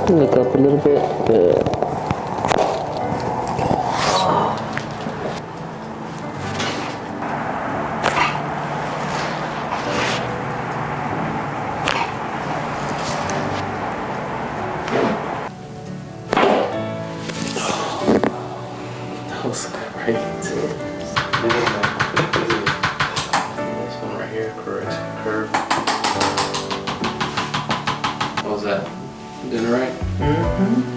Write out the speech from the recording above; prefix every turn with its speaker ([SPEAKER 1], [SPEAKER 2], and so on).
[SPEAKER 1] Look up a little bit. Good. That was crazy. This one right here, correct curve. What was that? Doing it right?
[SPEAKER 2] Mm-hmm.